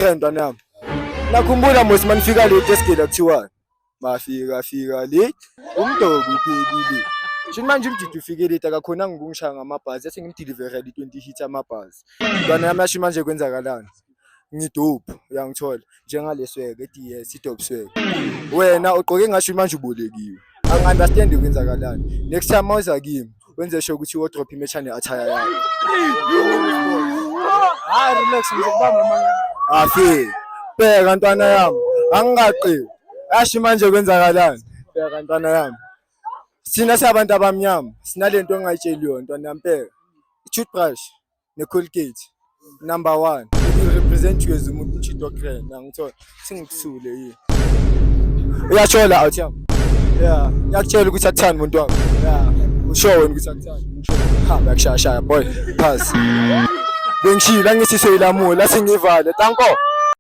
ntwana yami. Nakhumbula mos manifika late esigela kuthiwa fika late umdoko uphelile. Shin manje umdidi ufike late akakhonanga ukungishaya ngamabhasi yathi ngimdeliverele 20 hits amabhasi. Ntwana yami yasho manje kwenzakalani? Ngidope uyangithola njengalesweke ethi yes idope sweke. Wena ugqoke ngasho manje ubolekiwe. Angi-understand kwenzakalani. Next time mawuza kimi wenze sure ukuthi wardrobe imatcha ne-attire yakho. Hayi relax ngizokubamba manje. Afi. Bheka ntwana yami. Angingaqi. Yashi manje kwenzakalani? Bheka ntwana yami. Sina sabantu abamnyama sinalento engayitsheli yona ntwana yami bheka. I-toothbrush ne-Colgate number 1. It represent you as umuntu uChito Crane. Ngithola singikusule yini. Uyachola out yami. Yeah, yakutshela ukuthi akuthandi umuntu wami. Yeah, usho wena ukuthi akuthandi. Ha, bakushaya boy. Pass. Bengishila ngisise ilamula singivale. Tanko.